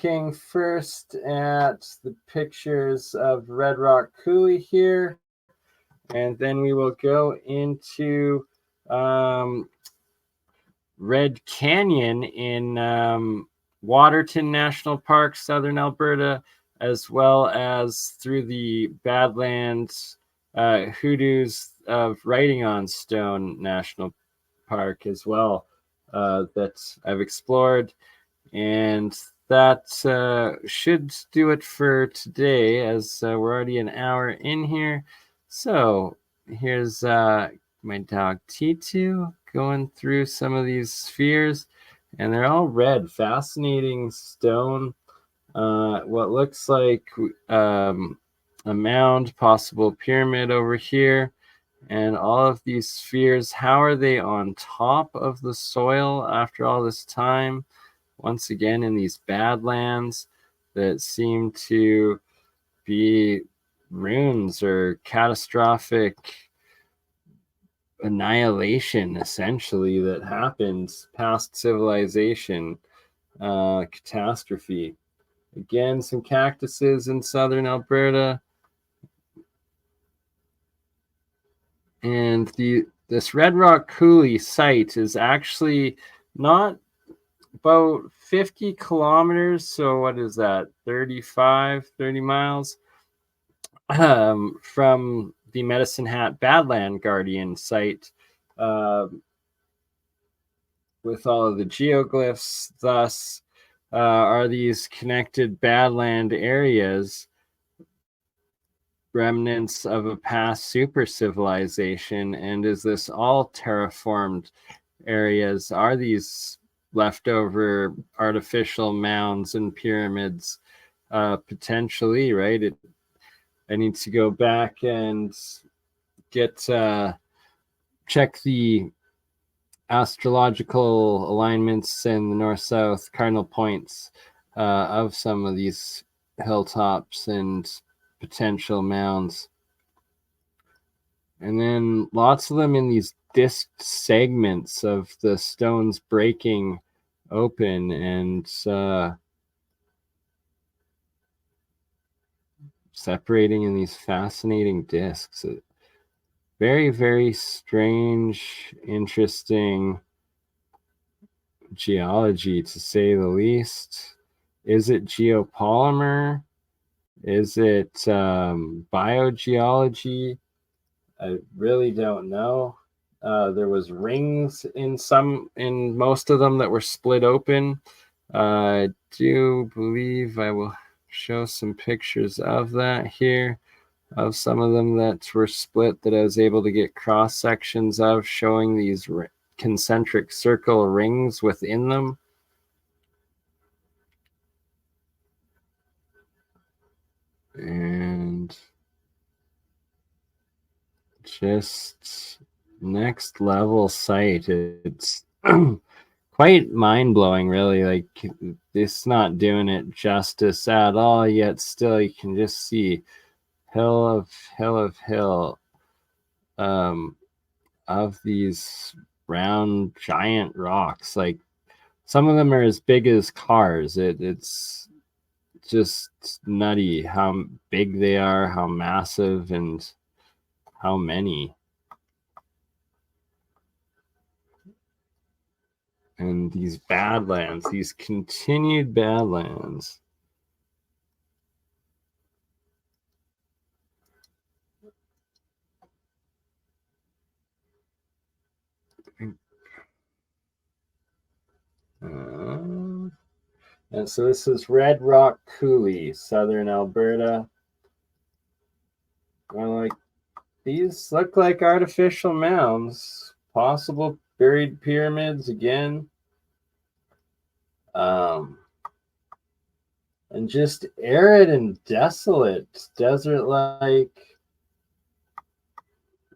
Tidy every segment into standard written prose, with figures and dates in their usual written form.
looking first at the pictures of Red Rock Coulee here, and then we will go into Red Canyon in Waterton National Park, southern Alberta, as well as through the BAdLands hoodoos of Writing on Stone National Park as well, that I've explored. And that should do it for today, as we're already an hour in here. So here's my dog T2 going through some of these spheres, and they're all red. Fascinating stone. What looks like a mound, possible pyramid over here. And all of these spheres, how are they on top of the soil after all this time? Once again, in these BAdLands that seem to be ruins or catastrophic annihilation, essentially, that happens past civilization, catastrophe. Again, some cactuses in southern Alberta. And this Red Rock Coulee site is actually not about 50 kilometers. So what is that? 30 miles from the Medicine Hat Badland Guardian site, with all of the geoglyphs. Thus are these connected Badland areas remnants of a past super civilization? And is this all terraformed areas? Are these leftover artificial mounds and pyramids? Potentially, right? I need to go back and get check the astrological alignments and the north-south cardinal points of some of these hilltops and potential mounds. And then lots of them in these disc segments of the stones breaking open and separating in these fascinating discs. Very, very strange, interesting geology, to say the least. Is it geopolymer? Is it biogeology? I really don't know. There was rings in most of them that were split open. I do believe I will show some pictures of that here, of some of them that were split that I was able to get cross sections of, showing these concentric circle rings within them. And just next level site. It's quite mind-blowing, really. Like, it's not doing it justice at all, yet still you can just see hill of of these round giant rocks. Like, some of them are as big as cars. It's just nutty how big they are, how massive, and how many. And these BAdLands, these continued BAdLands. And so this is Red Rock Coulee, southern Alberta. Like, these look like artificial mounds, possible buried pyramids again. And just arid and desolate, desert-like,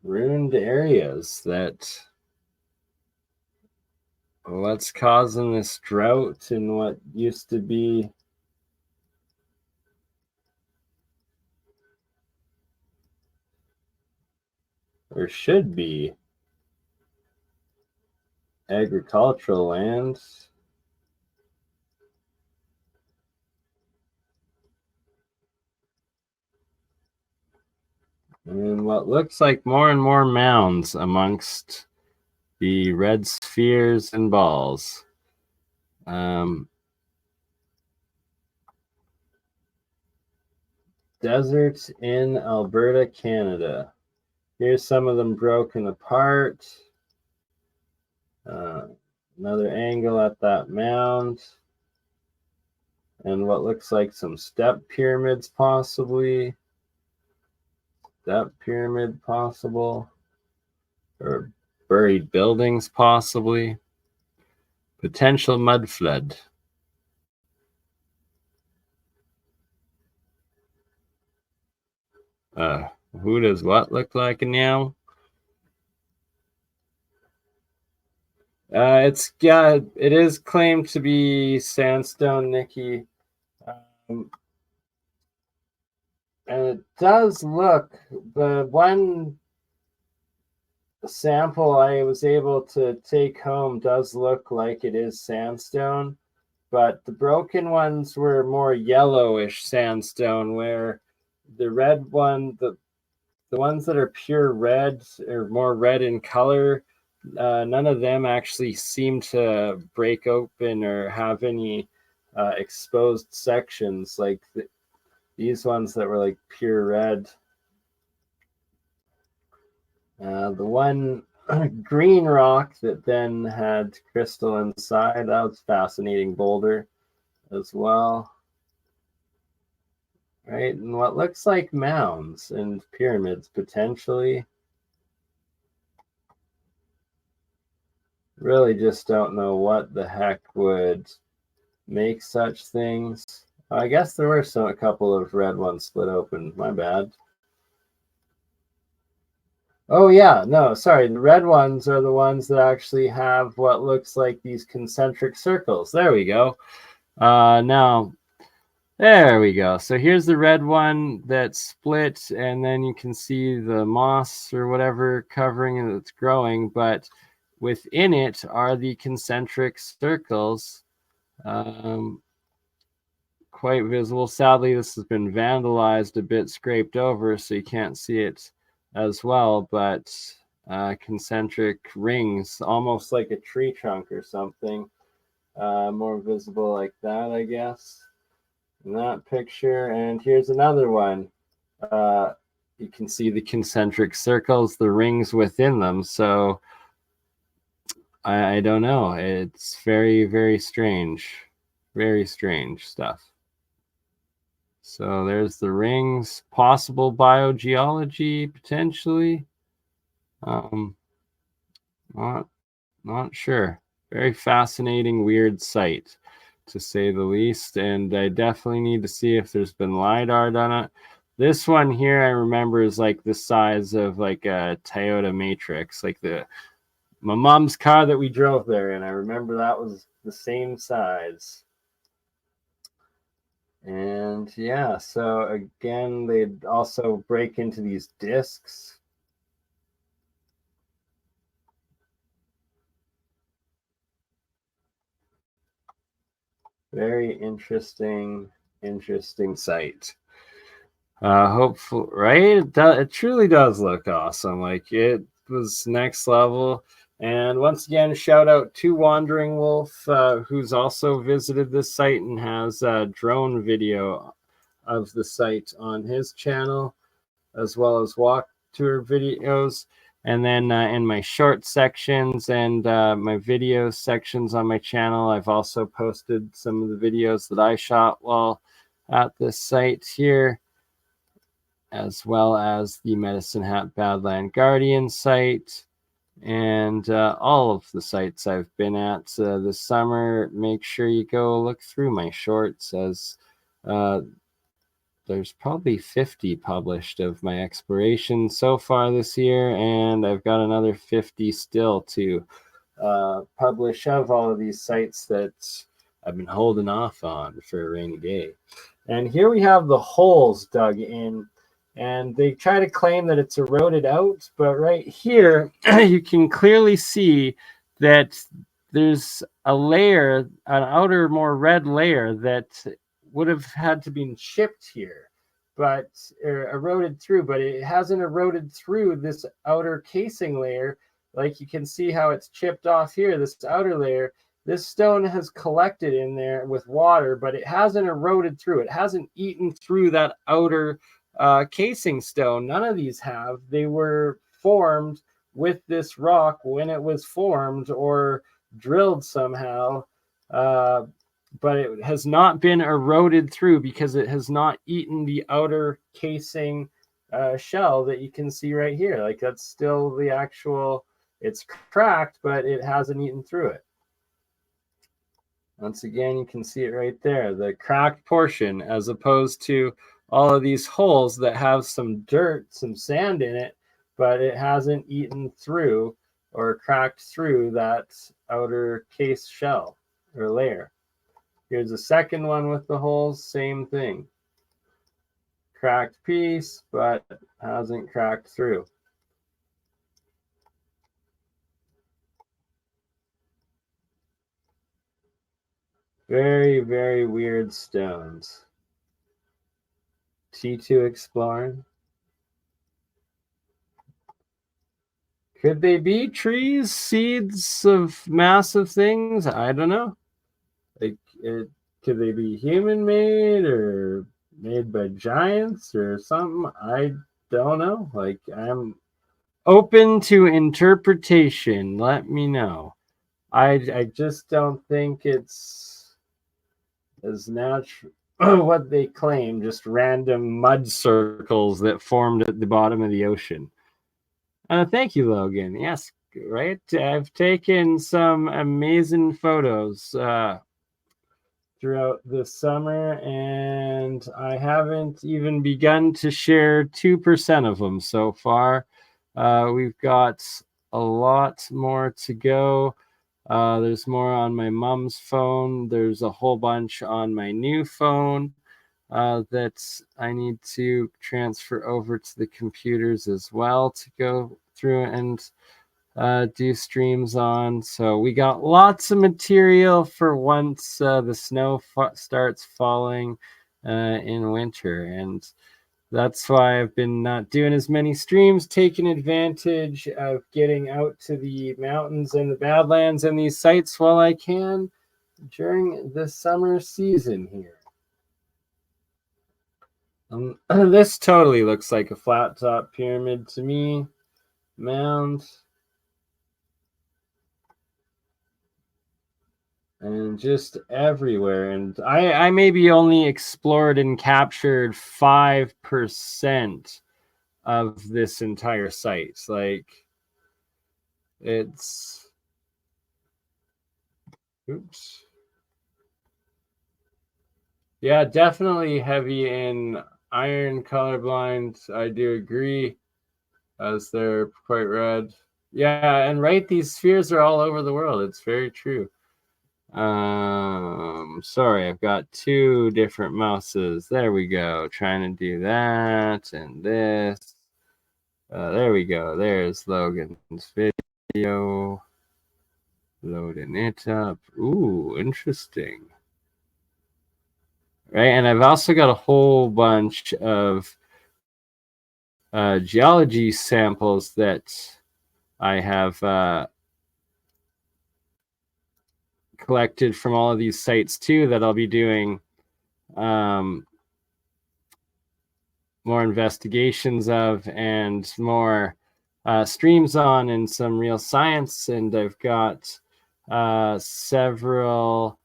ruined areas that, what's causing this drought in what used to be or should be agricultural land. And what looks like more and more mounds amongst the red spheres and balls. Deserts in Alberta, Canada. Here's some of them broken apart. Another angle at that mound. And what looks like some step pyramids possibly. Step pyramid possible. Or buried buildings possibly. Potential mud flood. Who does what look like now? It is claimed to be sandstone, Nikki. And it does look, the one sample I was able to take home does look like it is sandstone, but the broken ones were more yellowish sandstone, where the red one, the ones that are pure red or more red in color, none of them actually seem to break open or have any exposed sections like these ones that were like pure red. The one green rock that then had crystal inside, that was a fascinating boulder as well. Right, and what looks like mounds and pyramids potentially. Really just don't know what the heck would make such things. I guess there were a couple of red ones split open. My bad. Oh yeah, no, sorry. The red ones are the ones that actually have what looks like these concentric circles. There we go. Now, there we go. So here's the red one that's split, and then you can see the moss or whatever covering it that's growing, but within it are the concentric circles. Quite visible. Sadly, this has been vandalized a bit, scraped over, so you can't see it as well, but concentric rings, almost like a tree trunk or something. More visible like that, I guess, in that picture. And here's another one. You can see the concentric circles, the rings within them. So I don't know. It's very, very strange. Very strange stuff. So there's the rings, possible biogeology potentially. Not sure. Very fascinating, weird site, to say the least. And I definitely need to see if there's been LiDAR done it. This one here, I remember, is like the size of like a Toyota Matrix, like my mom's car that we drove there in. I remember that was the same size. And yeah, so again, they'd also break into these discs. Very interesting site. Hopeful, right? It truly does look awesome. Like, it was next level. And once again, shout out to Wandering Wolf, who's also visited this site and has a drone video of the site on his channel, as well as walk tour videos. And then in my short sections and my video sections on my channel, I've also posted some of the videos that I shot while at this site here, as well as the Medicine Hat Badland Guardian site, and all of the sites I've been at this summer. Make sure you go look through my shorts, as there's probably 50 published of my exploration so far this year, and I've got another 50 still to publish of all of these sites that I've been holding off on for a rainy day. And here we have the holes dug in, and they try to claim that it's eroded out, but right here you can clearly see that there's a layer, an outer, more red layer, that would have had to be chipped here. but eroded through, but it hasn't eroded through this outer casing layer. Like you can see how it's chipped off here, this outer layer. This stone has collected in there with water, but it hasn't eroded through. It hasn't eaten through that outer casing stone. None of these have. They were formed with this rock when it was formed or drilled somehow. But it has not been eroded through because it has not eaten the outer casing shell that you can see right here. Like that's still the actual, it's cracked, but it hasn't eaten through it. Once again, you can see it right there, the cracked portion, as opposed to all of these holes that have some dirt, some sand in it, but it hasn't eaten through or cracked through that outer case shell or layer. Here's the second one with the holes, same thing. Cracked piece, but hasn't cracked through. Very, very weird stones. T2 exploring. Could they be trees, seeds of massive things? I don't know. Like, could they be human-made or made by giants or something? I don't know. Like, I'm open to interpretation. Let me know. I just don't think it's as natural what they claim, just random mud circles that formed at the bottom of the ocean. Thank you, Logan. Yes, right. I've taken some amazing photos throughout the summer, and I haven't even begun to share 2% of them so far. We've got a lot more to go. There's more on my mom's phone. There's a whole bunch on my new phone that I need to transfer over to the computers as well to go through and do streams on. So we got lots of material for once the snow starts falling in winter. And that's why I've been not doing as many streams, taking advantage of getting out to the mountains and the BAdLands and these sites while I can during the summer season here. This totally looks like a flat top pyramid to me. Mound. And just everywhere. And I maybe only explored and captured 5% of this entire site. Like, it's, oops. Yeah, definitely heavy in iron colorblind. I do agree, as they're quite red. Yeah, and right, these spheres are all over the world. It's very true. Sorry, I've got two different mouses. There we go. Trying to do that and this. There we go. There's Logan's video. Loading it up. Ooh, interesting. Right, and I've also got a whole bunch of geology samples that I have collected from all of these sites too that I'll be doing more investigations of and more streams on and some real science. And I've got several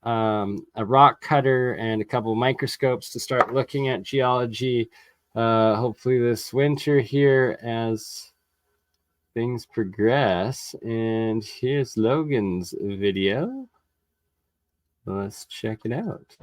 a rock cutter and a couple microscopes to start looking at geology hopefully this winter here as things progress. And here's Logan's video. Let's check it out.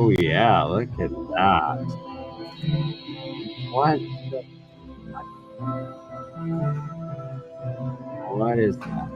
Oh yeah, look at that. What is that?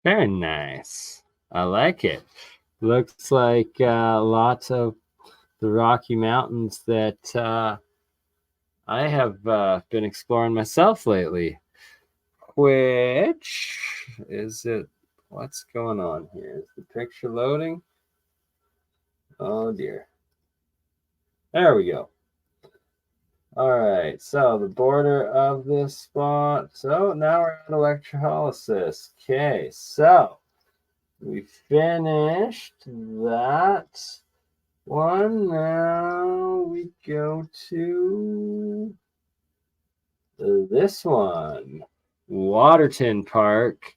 Very nice. I like it. Looks like lots of the Rocky Mountains that I have been exploring myself lately. Which is it? What's going on here? Is the picture loading? Oh dear. There we go. All right, so the border of this spot. So now we're at electrolysis. Okay, so we finished that one. Now we go to this one, Waterton Park.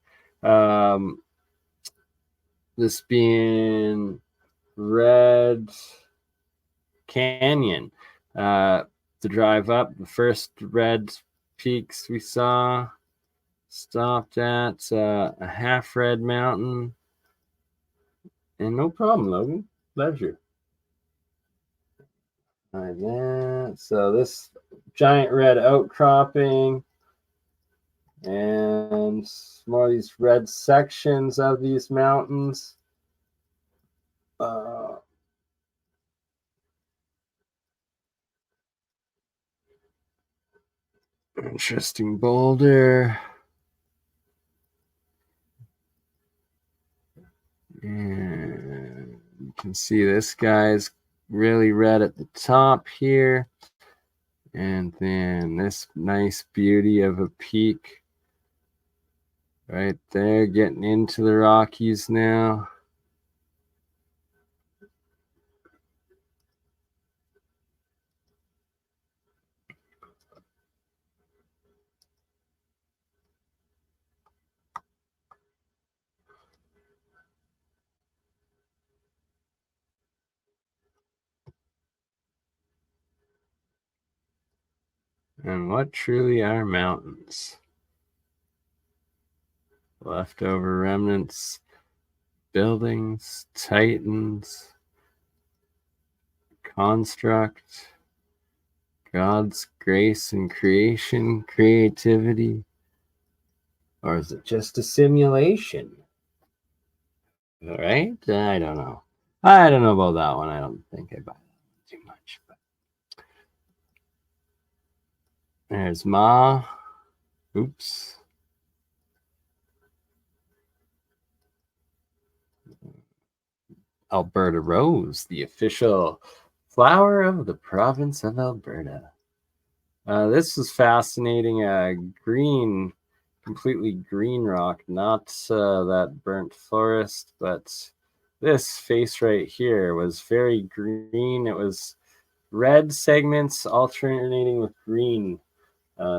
This being Red Canyon. To drive up, the first red peaks we saw, stopped at a half red mountain. And no problem, Logan. Pleasure. Like that. So this giant red outcropping and more of these red sections of these mountains. Interesting boulder. And you can see this guy's really red at the top here. And then this nice beauty of a peak right there, getting into the Rockies now. And what truly are mountains? Leftover remnants, buildings, titans, construct, God's grace and creation, creativity, or is it just a simulation? All right, I don't know. I don't know about that one. I don't think I buy that too much. But there's Ma. Oops. Alberta Rose, the official flower of the province of Alberta. This is fascinating. Green, completely green rock, not that burnt forest, but this face right here was very green. It was red segments alternating with green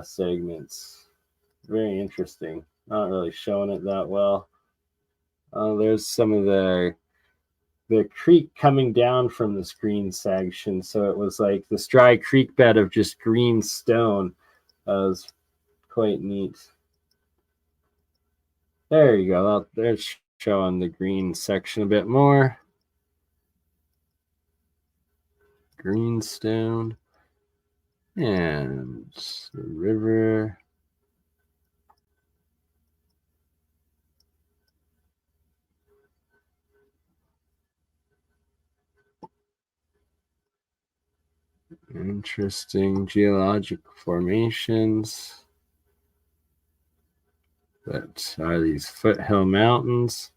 segments. Very interesting. Not really showing it that well. There's some of the creek coming down from this green section. So it was like this dry creek bed of just green stone. That was quite neat. There you go. There's showing the green section a bit more. Greenstone. And the river. Interesting geologic formations that are these foothill mountains.